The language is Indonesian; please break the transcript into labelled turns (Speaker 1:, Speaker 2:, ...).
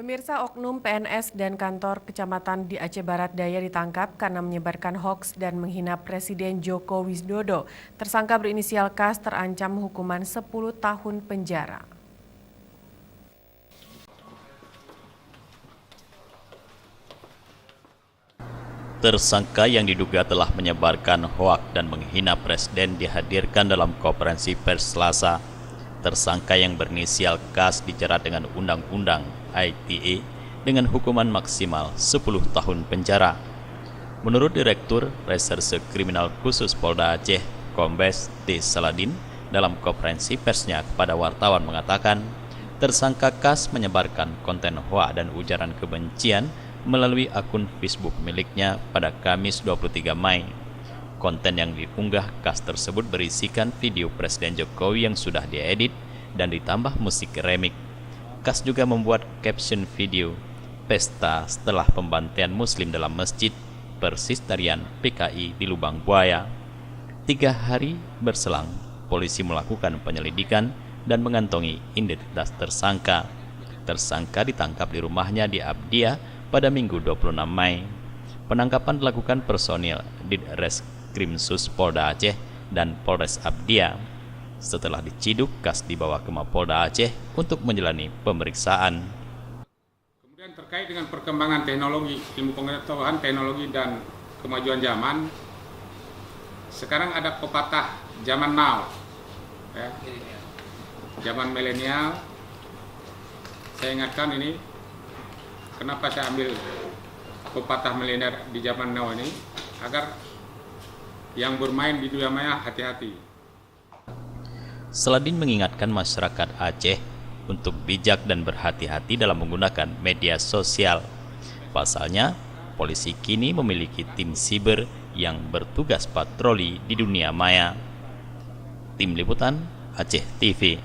Speaker 1: Pemirsa, oknum PNS dan kantor kecamatan di Aceh Barat Daya ditangkap karena menyebarkan hoaks dan menghina Presiden Joko Widodo. Tersangka berinisial Kas terancam hukuman 10 tahun penjara.
Speaker 2: Tersangka yang diduga telah menyebarkan hoaks dan menghina Presiden dihadirkan dalam konferensi pers Selasa. Tersangka yang berinisial Kas dijerat dengan Undang-Undang ITE dengan hukuman maksimal 10 tahun penjara. Menurut Direktur Reserse Kriminal Khusus Polda Aceh, Kombes T. Saladin, dalam konferensi persnya kepada wartawan mengatakan, tersangka Kas menyebarkan konten hoaks dan ujaran kebencian melalui akun Facebook miliknya pada Kamis 23 Mei. Konten yang diunggah Kas tersebut berisikan video Presiden Jokowi yang sudah diedit dan ditambah musik remix. Kas juga membuat caption video pesta setelah pembantaian Muslim dalam masjid persis tarian PKI di Lubang Buaya. 3 hari berselang, polisi melakukan penyelidikan dan mengantongi identitas tersangka. Tersangka ditangkap di rumahnya di Abdia pada Minggu 26 Mei. Penangkapan dilakukan personil Ditreskrimsus Polda Aceh dan Polres Abdia. Setelah diciduk, Kas dibawa ke Mapolda Aceh untuk menjalani pemeriksaan.
Speaker 3: Kemudian terkait dengan perkembangan teknologi, ilmu pengetahuan, teknologi, dan kemajuan zaman, sekarang ada pepatah zaman now, ya. Zaman milenial. Saya ingatkan ini, kenapa saya ambil pepatah milenial di zaman now ini, agar yang bermain di dunia maya hati-hati.
Speaker 2: Saladin mengingatkan masyarakat Aceh untuk bijak dan berhati-hati dalam menggunakan media sosial. Pasalnya, polisi kini memiliki tim siber yang bertugas patroli di dunia maya. Tim Liputan Aceh TV.